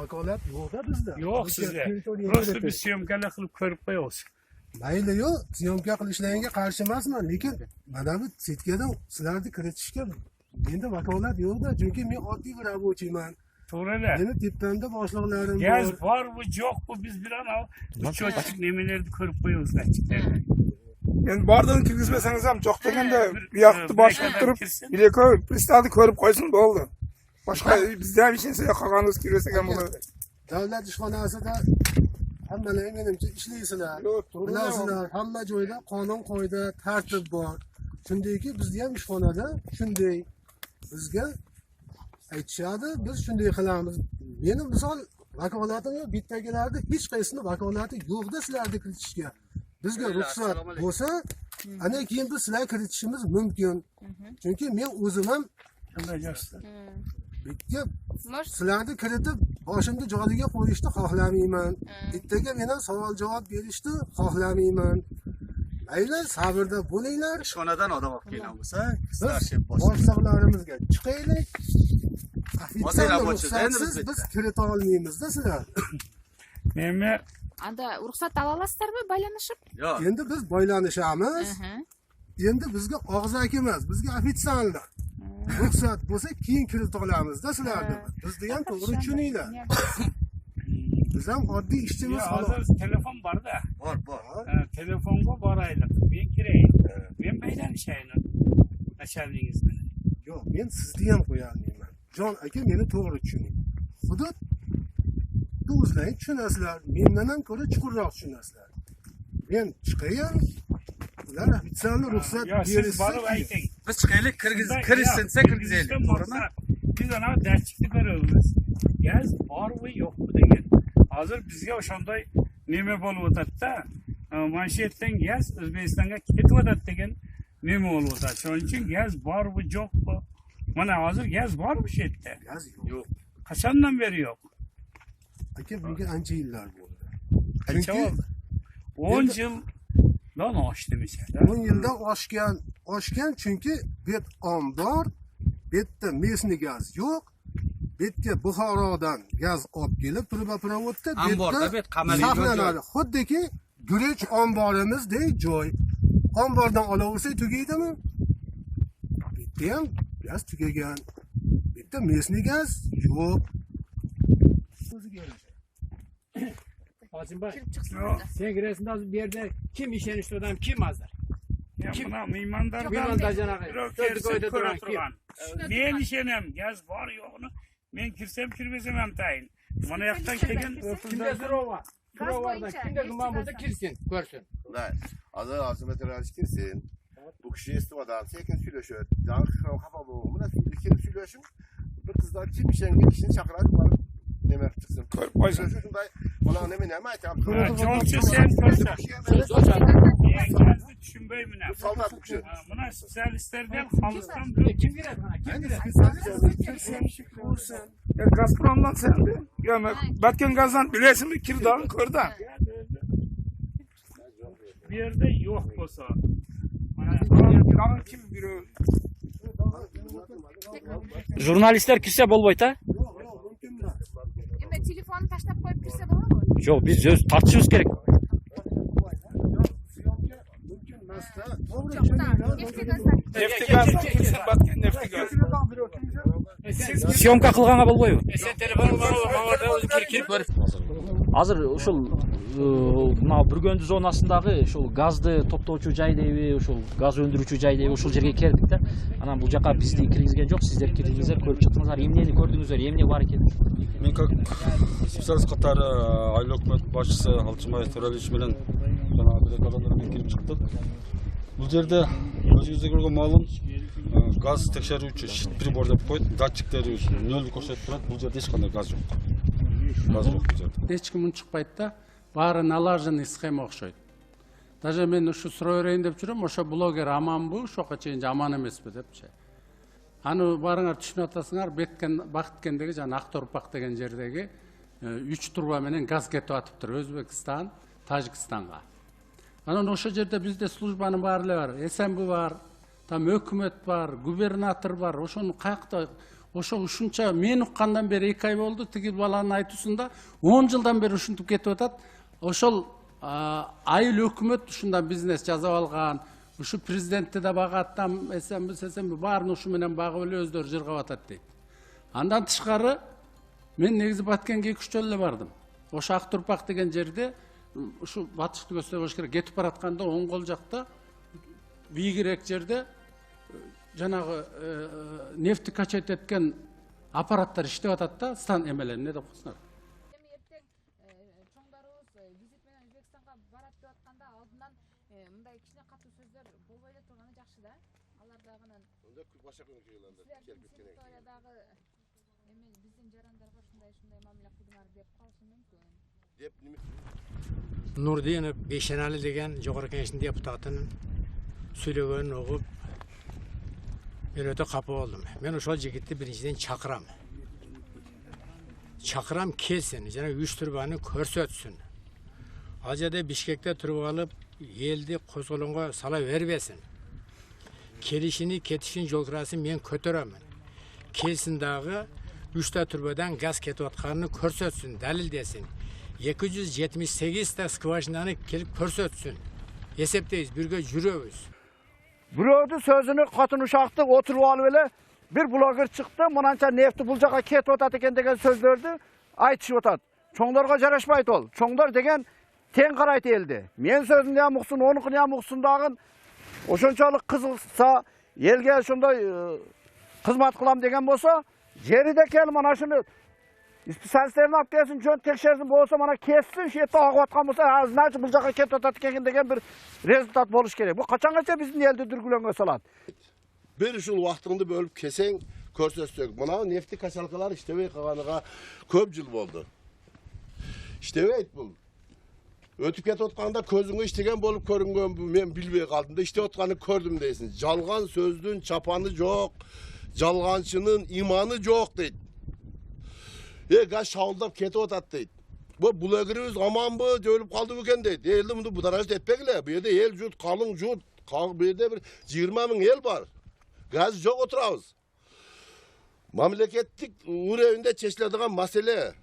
vakolat yo'q-da bizda. Yo'q sizda. Prosta bir syomkalar qilib ko'rib qo'yasiz. Mayli yo'q, syomka qilishlaringga qarshi emasman, lekin mana bu setkadan sizlarni kiritishga endi vakolat yo'q-da, chunki men oddiy bir rabochiyman. To'g'ri-da. Meni tepamda boshliqlarim Gaz bor. bor, bu yo'q, bu biz bilan uch nimalarni ko'rib qo'yamiz achchiqlarni. Endi bordan kirgizmasangiz ham jo'q deganda bu yoqni boshqa turib, bileko pristalni ko'rib qo'ysin bo'ldi. Boshqa bizda ham hech narsa yo'q, qolganimiz kirsak ham bo'ladi. Davlat ishxonasida hammalar menimcha ishlaysizlar. Bilasizlar, hamma joyda qonun qoida, tartib bor. Shundayki, bizda ham ishxonada shunday bizga aytishadi, biz shunday qilamiz. Meni misol vakolatim yo'q, bittagilarda hech qaysini vakolati yo'qda sizlarni kiritishga. Bizga ruxsat bo'lsa, ana keyin biz sizlar kiritishimiz mumkin. Chunki men o'zim ham bitta sizlarni kiritib boshimni joyiga qo'yishni xohlamayman. Bittaga men ham savol javob berishni xohlamayman. Mayli, sabrda bo'linglar. Ishxonadan odam olib kelgan bo'lsa, Biz boshliqlarimizga chiqaylik. Biz kirita olmaymiz-da sizlar. Men Anda ruxsat ala olasizlarmi baylanishib? yo'q. Endi biz boylanishamiz. Endi bizga og'zaki emas, bizga ofitsiallar. Ruxsat bo'lsa keyin kirita olamiz-da sizlarni. Bizni ham to'g'ri tushuninglar. Biz ham oddiy ishchimiz xolos. hozir telefon bor-da. Bor. Telefonga boraylik. Men kiray. Men baylanishayni. Nashabingiz bilan. Yo'q, men sizni ham qo'yolmayman. Jon aka, meni to'g'ri tushuning. Hudud o'zlaring tushunasizlar, mendan ham ko'ra chuqurroq tushunasizlar. Men chiqayan, ular ofitsialni ruxsat Siz borib ayting. Biz chiqaylik, kirishsinsa kirgizaylik, to'g'rimi? Biz ana datchikni ko'ramiz. Gaz bormi yo'qmi degan. Hozir bizga o'shanday nima bo'lib o'tadi-da. Manshetdan gaz O'zbekistonga ketib o'tadi degan nima bo'lib o'tadi. Shuning uchun gaz bormi yo'qmi? Mana hozir gaz bormi shu yerda? Gaz Yo'q. Qachondan beri yo'q? Aka, bunga ancha yillar bo'ldi. Qancha Chunki bo'ldi? 10 yildan oshdi mesela. 10 yildan oshgan chunki bet ombor, betda mesni gaz yo'q. Betga Buxorodan gaz olib kelib, turba-provodda Omborda bet qamaliy saqlanadi. Xuddiki guruch omboriimizdek joy. Ombordan olaversak tugaydimi? Betda ham gaz tugagan. Betda mesni gaz yo'q. Hojimbay, Kirib chiqsin. sen girasın hozir bu yerda kim ishonishli odam kim hozir? Ya buna miymandardan Miymantar janaqa birov to'rt kelsa ko'yda ko'ra turgan kim? turgan. Men ishonam, gaz bor yo'qni. Men kirsam kirmasam ham tayin. Mana yoqdan kelgan Kimda so'rov bor? So'rov borda kimda gumon bo'lsa kirsin, ko'rsin. Ulan adı azime terörist girsin. Bu kişi istifadan sekin söylüyor. Daha şu kafa bu. Buna fikir söylüyorsun. Bir kızlar kim işen kişini çakıradı var. Demek çıksın. Ko'rib qo'ysin. Şunday ona ne mi aytam. Jonchi sen ko'rsa. Gazni tushunmayman. Saldat bu kişi. Buna sotsialistlardan xolisdan Kim giradi mana? Kim giradi? Gazpromdan sen de. Yo'q, batgan gazdan bilasizmi? Kirdan, ko'rdan. bu yerda yo'q bo'lsa. Mana kim biri Jurnalistler kirse bo'lmaydi. Endi telefonni tashlab qo'yib kirsa bo'ladimi? Yo'q, biz o'z tartishimiz kerak. neftigazdan kirsin, batgan neftigaz. Syomka qilganga bo'lmaydi. Sen telefon orada o'zi kirib ko'rib. Hozir ошол мына Бүргөндү зонасындагы ошол газды топтоочу жай дейби, ошол газ өндүрүүчү жай дейби, ошол жерге келдик да. Анан бул жака бизди киргизген жок, сиздер кирдиңиздер, көрүп чыктыңыздар. Эмнени көрдүңүздөр, эмне бар экен? Мен как специалист катары айыл өкмөт башчысы Алчымбаев Төралич менен жана бригадалармен кирип чыктык. Бул жерде өзүңүздөр көргөн маалым газ текшерүүчү щит прибор деп коет, датчиктери нөлдү көрсөтүп турат. Бул жерде эч кандай газ жок. Газ жок бул жерде. Эч ким чыкпайт да, баары налаженный схема окшойт. Даже мен ушу суроо берейин деп жүрөм, ошо блогер аманбы, ошоко чейин аман эмеспи депчи. Аны барыңар түшүнүп атасыңар, Бактыкендеги жана Акторпак деген жердеги 3 труба менен газ кетип атыптыр Өзбекстан, Тажикстанга. Анан ошол жерде бизде службанын баары эле бар, СМБ бар, там өкмөт бар, губернатор бар. Ошону каякта ошо ушунча мен уккандан бери 2 ай болду, тиги баланын айтуусунда 10 жылдан бери ушинтип кетип атат. Ошол айыл өкмөт ушундан бизнес жасап алган, ушу президентти да багаттан эсенби баарын ушу менен багып эле өздөрү жыргап атат дейт. Андан тышкары мен негизи Баткенге 2-3 жолу эле бардым. Ошо Ак Турпак деген жерде ушу батышты көздөй болуш керек, кетип баратканда оң кол жакта бийигирээк жерде жанагы нефти качать эткен аппараттар иштеп атат да, стан эмелер эмне деп коесуңар. Эми эртең чоңдарыбыз визит менен Өзбекстанга барат деп атканда алдынан мындай кичине катуу сөздөр болбой эле турганы жакшы да. Алар дагы башка көңүлдө келип кеткен экен. дагы эми биздин жарандарга ушундай мамиле кылдыңар деп калышы мүмкүн. Деп неме Нурдинов Бейшенали деген жогорку кеңештин депутатын сүйлөгөнүн угуп мен өтө капа болдум. Мен ошол жигитти биринчиден чакырам келсин, жана 3 турбаны көрсөтсүн. Ал жерде Бишкекте туруп алып, элди козголонго сала бербесин. Келишини, кетишин, жол турасын мен көтөрөмүн. Келсин дагы 3 турбадан газ кетип атканын көрсөтсүн, далилдесин. 278 та скважинаны келип көрсөтсүн. Эсептейбиз, бирге жүрөбүз. Бирөөдүн сөзүнү катын ушакты отуруп алып эле бир блогер чыкты, мынанча нефти бул жака кетип атат экен деген сөздөрдү айтышып атат. Чоңдорго жарашпайт ол. Чоңдор деген тең карайт элди. Мен сөзүмдү дагы уксун, онукун дагы уксун дагы ошончолук кызыкса, элге ошондой кызмат кылам деген болсо, жериде келип мына ушуну специалисттерин алып келсин, жөн текшерсин болсо, мана кессин, шетте агып аткан болсо, значит бул жака кетип атат экен деген бир результат болуш керек. Бул качангаcha биздин элди дүргүлөнгө салат. Bir ушул убактыңды бөлүп кесең көрсөтсөк, мына нефти качалкалар иштебей калганыга көп жыл болду. Иштебейт бул. Өтүп кетип атканда көзүңө иштеген болуп көрүнгөн мен билбей калдым да, иштеп атканын көрдүм дейсиң. Жалган сөздүн чапаны жок, жалганчынын иманы жок дейт. Газ шабылдап кетип атат дейт. Бул эгерибиз аманбы, жөлүп калды экен дейт. Элди мынды бударажт этпегиле. Бу жерде эл жут, калың жут, бу жерде бир 20 000 эл бар. Газ жок отурабыз. Мамлекеттик уровенде чечилетиген маселе.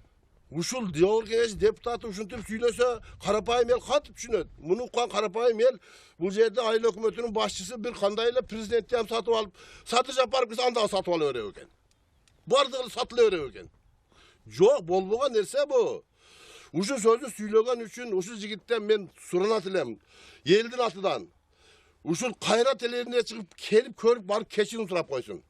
Ушул жогорку кеңеш депутаты ушинтип сүйлөсө, карапайым эл кантип түшүнөт? Муну уккан карапайым эл бул жерде айыл өкмөтүнүн башчысы бир кандай эле президентти ham сатып алып, Саты Жапаров кыз анда сатып ала берет экен. Бардыгы сатыла берет экен. Жок, болбогон нерсе бу. Ушул сөздү сүйлөгөн үчүн ушул жигиттен мен суранат элем. Элдин атынан ушул кайрат элерине чыгып келип көрүп барып кечирим сурап койсун.